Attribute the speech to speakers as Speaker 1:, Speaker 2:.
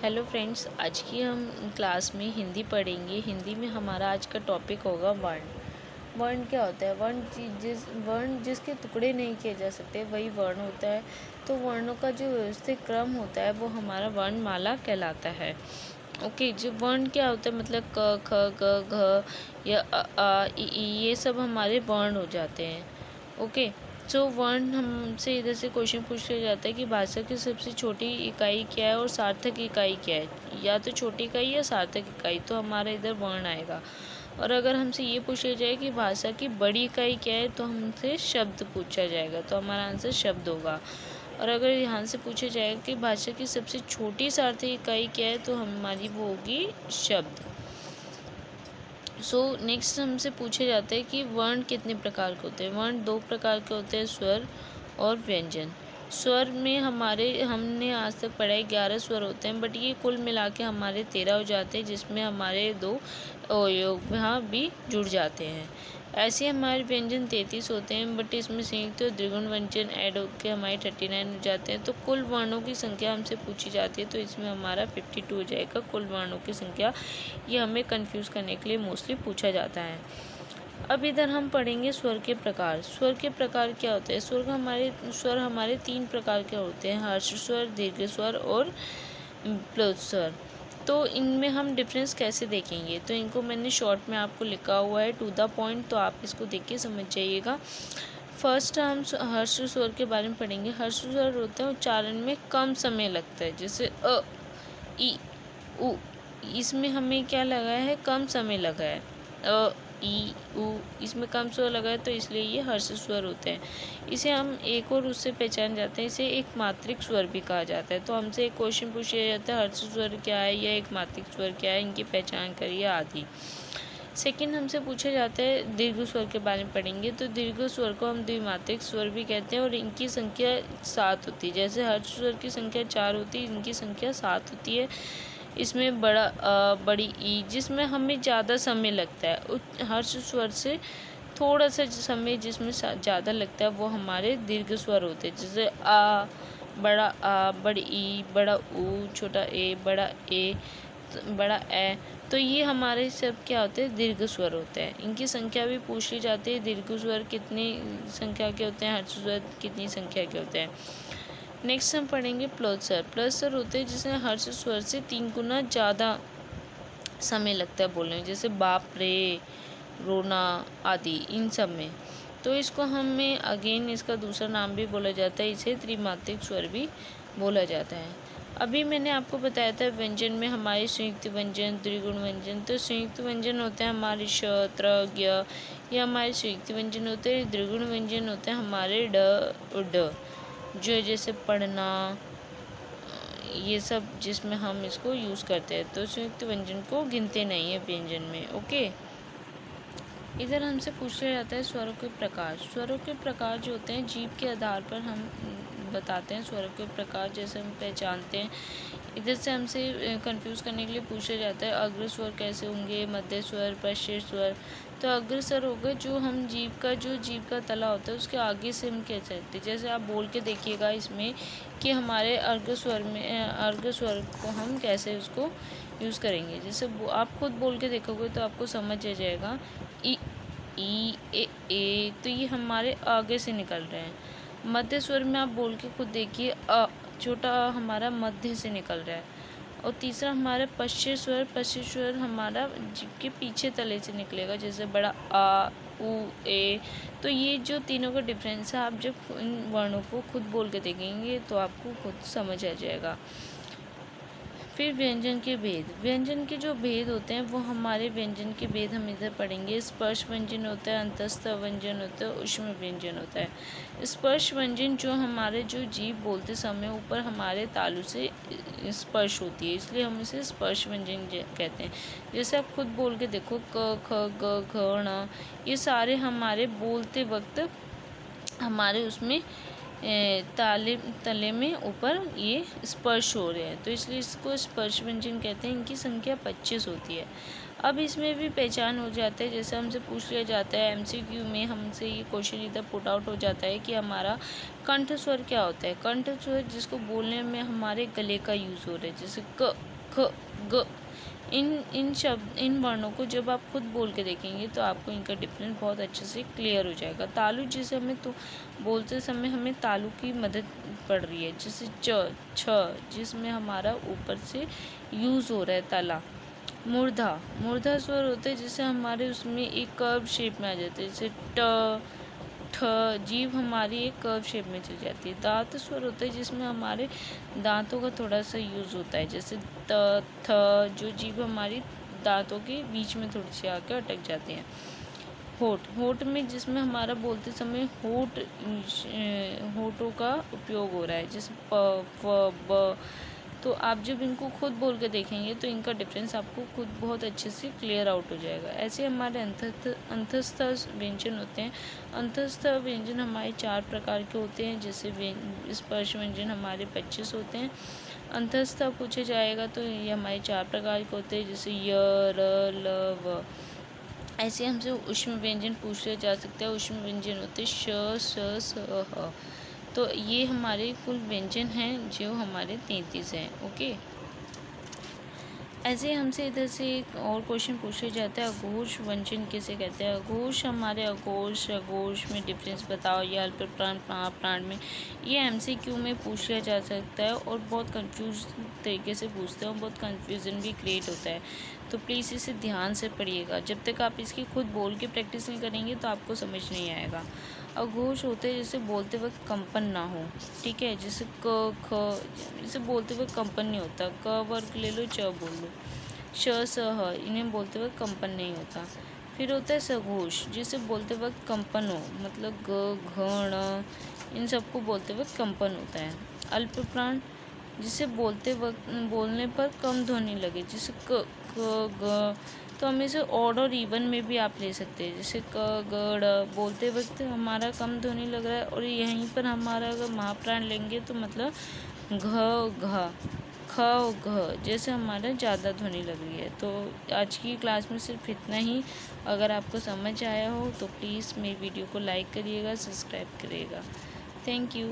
Speaker 1: Hello friends, आज की हम क्लास में हिंदी पढ़ेंगे। हिंदी में हमारा आज का टॉपिक होगा वर्ण। वर्ण क्या होता है? वर्ण जिसके टुकड़े नहीं किए जा सकते वही वर्ण होता है। तो वर्णों का जो व्यवस्थित क्रम होता है वो हमारा वर्णमाला कहलाता है। ओके, जो वर्ण क्या होता है मतलब क ख ग घ या अ आ इ ई ये सब हमारे वर्ण हो जाते हैं। ओके, जो वर्ण हमसे इधर से क्वेश्चन पूछ लिया जाता है कि भाषा की सबसे छोटी इकाई क्या है और सार्थक इकाई क्या है, या तो छोटी इकाई या सार्थक इकाई, तो हमारा इधर वर्ण आएगा। और अगर हमसे ये पूछ लिया जाए कि भाषा की बड़ी इकाई क्या है तो हमसे शब्द पूछा जाएगा, तो हमारा आंसर शब्द होगा। और अगर यहाँ से पूछा जाएगा कि भाषा की सबसे छोटी सार्थक इकाई क्या है तो हमारी वो होगी शब्द। नेक्स्ट हमसे पूछे जाते हैं कि वर्ण कितने प्रकार के होते हैं। वर्ण दो प्रकार के होते हैं, स्वर और व्यंजन। स्वर में हमने आज तक पढ़ा है 11 स्वर होते हैं, बट ये कुल मिला के हमारे 13 हो जाते हैं, जिसमें हमारे 2 अवयव यहाँ भी जुड़ जाते हैं। ऐसे हमारे व्यंजन 33 होते हैं, बट इसमें संयुक्त और द्विगुण व्यंजन ऐड होकर हमारे 39 हो जाते हैं। तो कुल वर्णों की संख्या हमसे पूछी जाती है, तो इसमें हमारा 52 हो जाएगा कुल वर्णों की संख्या। ये हमें कंफ्यूज करने के लिए मोस्टली पूछा जाता है। अब इधर हम पढ़ेंगे स्वर के प्रकार। स्वर के प्रकार क्या होते हैं? स्वर हमारे 3 प्रकार के होते हैं, हर्ष स्वर, दीर्घ स्वर और प्लुत स्वर। तो इनमें हम डिफरेंस कैसे देखेंगे? तो इनको मैंने शॉर्ट में आपको लिखा हुआ है, टू द पॉइंट, तो आप इसको देख के समझ जाइएगा। फर्स्ट हम हर्ष स्वर के बारे में पढ़ेंगे। हर्ष स्वर होते हैं उच्चारण में कम समय लगता है, जैसे अ, ई, उ। इसमें हमें क्या लगा है? कम समय लगा है। अ, ई, उ, इसमें कम स्वर लगा है, तो इसलिए ये हर्ष स्वर होते हैं। इसे हम एक और उससे पहचान जाते हैं, इसे एक मात्रिक स्वर भी कहा जाता है। तो हमसे एक क्वेश्चन पूछा जाता है, हर्ष स्वर क्या है या एक मात्रिक स्वर क्या है, इनकी पहचान करिए आदि। सेकंड हमसे पूछा जाता है दीर्घ स्वर के बारे में पढ़ेंगे। तो दीर्घ स्वर को हम द्विमात्रिक स्वर भी कहते हैं और इनकी संख्या 7 होती है। जैसे हर्ष स्वर की संख्या 4 होती है, इनकी संख्या 7 होती है। इसमें बड़ा बड़ी ई, जिसमें हमें ज़्यादा समय लगता है। हर्ष स्वर से थोड़ा सा समय जिसमें ज़्यादा लगता है वो हमारे दीर्घ स्वर होते हैं, जैसे आ, बड़ा आ, बड़ी ई, बड़ा ऊ, छोटा ए, बड़ा ए, बड़ा ए। तो ये हमारे सब क्या होते हैं? दीर्घ स्वर होते हैं। इनकी संख्या भी पूछ ली जाती है, दीर्घ स्वर कितनी संख्या के होते हैं, हर्ष स्वर कितनी संख्या के होते हैं। नेक्स्ट हम पढ़ेंगे प्लुत स्वर। प्लुत स्वर होते हैं जिसमें हर्ष स्वर से 3 गुना ज़्यादा समय लगता है बोलने में, जैसे बाप रे, रोना आदि, इन सब में। तो इसको हमें अगेन इसका दूसरा नाम भी बोला जाता है, इसे त्रिमात्रिक स्वर भी बोला जाता है। अभी मैंने आपको बताया था व्यंजन में हमारे संयुक्त व्यंजन, द्विगुण व्यंजन। तो संयुक्त व्यंजन होते हैं हमारे श, त्र, ज्ञ, ये हमारे संयुक्त व्यंजन होते हैं। द्विगुण व्यंजन होते हैं हमारे ड और ड, जो जैसे पढ़ना, ये सब जिसमें हम इसको यूज़ करते हैं। तो संयुक्त व्यंजन को गिनते नहीं है व्यंजन में। ओके, इधर हमसे पूछ लिया जाता है स्वरों के प्रकार। स्वरों के प्रकार जो होते हैं जीभ के आधार पर हम बताते हैं स्वरों के प्रकार, जैसे हम पहचानते हैं। इधर से हमसे कंफ्यूज करने के लिए पूछा जाता है अग्र स्वर कैसे होंगे, मध्य स्वर, पश्चिम स्वर। तो अग्र स्वर होगा जो हम जीभ का तला होता है उसके आगे से हम कह सकते हैं। जैसे आप बोल के देखिएगा इसमें कि हमारे अर्घ स्वर को हम कैसे उसको यूज़ करेंगे। जैसे आप खुद बोल के देखोगे तो आपको समझ आ जाएगा। ई, ए, तो ये हमारे आगे से निकल रहे हैं। मध्य स्वर में आप बोल के खुद देखिए, छोटा हमारा मध्य से निकल रहा है। और तीसरा हमारा पश्चिम स्वर हमारा जीभ के पीछे तले से निकलेगा, जैसे बड़ा आ, उ, ए। तो ये जो तीनों का डिफरेंस है, आप जब इन वर्णों को खुद बोल के देखेंगे तो आपको खुद समझ आ जाएगा। फिर व्यंजन के के जो भेद होते हैं वो हमारे व्यंजन के भेद हम इधर पढ़ेंगे। स्पर्श व्यंजन होता है, अंतस्थ व्यंजन होता है, ऊष्म व्यंजन होता है। स्पर्श व्यंजन जो जीभ बोलते समय ऊपर हमारे तालु से स्पर्श होती है, इसलिए हम इसे स्पर्श व्यंजन कहते हैं। जैसे आप खुद बोल के देखो, क, ख, ग, घ, ण, ये सारे हमारे बोलते वक्त हमारे उसमें तले में ऊपर ये स्पर्श हो रहे हैं, तो इसलिए इसको स्पर्श व्यंजन कहते हैं। इनकी संख्या 25 होती है। अब इसमें भी पहचान हो जाता है, जैसे हमसे पूछ लिया जाता है एमसीक्यू में, हमसे ये क्वेश्चन इधर पुट आउट हो जाता है कि हमारा कंठ स्वर क्या होता है। कंठ स्वर जिसको बोलने में हमारे गले का यूज़ हो रहा है, जैसे क, ख, ग। इन वर्णों को जब आप खुद बोल के देखेंगे तो आपको इनका डिफरेंस बहुत अच्छे से क्लियर हो जाएगा। तालु जिसे हमें तो बोलते समय हमें तालु की मदद पड़ रही है, जैसे च, छ जिसमें हमारा ऊपर से यूज़ हो रहा है ताला। मूर्धा स्वर होते हैं जिसे हमारे उसमें एक कर्व शेप में आ जाते हैं, जैसे ट, ठ, जीभ हमारी एक कर्व शेप में चल जाती है। दांत स्वर होता है जिसमें हमारे दांतों का थोड़ा सा यूज़ होता है, जैसे त, थ, जो जीभ हमारी दांतों के बीच में थोड़ी सी आकर अटक जाती हैं। होठ में जिसमें हमारा बोलते समय होठों का उपयोग हो रहा है, जैसे प, फ, ब। तो आप जब इनको खुद बोल के देखेंगे तो इनका डिफरेंस आपको खुद बहुत अच्छे से क्लियर आउट हो जाएगा। ऐसे हमारे अंतस्थ व्यंजन होते हैं। अंतस्थ व्यंजन हमारे 4 प्रकार के होते हैं, जैसे स्पर्श व्यंजन हमारे 25 होते हैं। अंतस्थ पूछा जाएगा तो ये हमारे 4 प्रकार के होते हैं, जैसे य, र, ल, व। ऐसे हमसे ऊष्म व्यंजन पूछा जा सकता है। ऊष्म व्यंजन होते श, स, ह। तो ये हमारे कुल व्यंजन हैं जो हमारे 33 हैं। ओके, ऐसे हमसे इधर से एक और क्वेश्चन पूछा जाता है, अघोष व्यंजन किसे कहते हैं। अघोष हमारे अघोष में डिफरेंस बताओ, या अल्प प्राण महाप्राण में। ये एमसीक्यू में पूछा जा सकता है और बहुत कंफ्यूज तरीके से पूछते हैं और बहुत कंफ्यूजन भी क्रिएट होता है, तो प्लीज़ इसे ध्यान से पढ़िएगा। जब तक आप इसकी खुद बोल के प्रैक्टिस नहीं करेंगे तो आपको समझ नहीं आएगा। अघोष होते हैं जैसे बोलते वक्त कंपन ना हो, ठीक है, जैसे क, ख, जैसे बोलते वक्त कंपन नहीं होता। क वर्ग ले लो, च बोल लो, श, स, ह, इन्हें बोलते वक्त कंपन नहीं होता। फिर होता है सघोष, जिसे बोलते वक्त कंपन हो, मतलब ग, घ, ण, इन सबको बोलते वक्त कंपन होता है। अल्प प्राण, जिसे बोलने पर कम ध्वनि लगे, जैसे क, ग। तो हम इसे ऑड और इवन में भी आप ले सकते हैं, जैसे क, ग, ड़। बोलते वक्त हमारा कम ध्वनि लग रहा है और यहीं पर हमारा अगर महाप्राण लेंगे तो मतलब घ, घ, ख, घ, जैसे हमारा ज़्यादा ध्वनि लग रही है। तो आज की क्लास में सिर्फ इतना ही। अगर आपको समझ आया हो तो प्लीज़ मेरी वीडियो को लाइक करिएगा, सब्सक्राइब करिएगा। Thank you.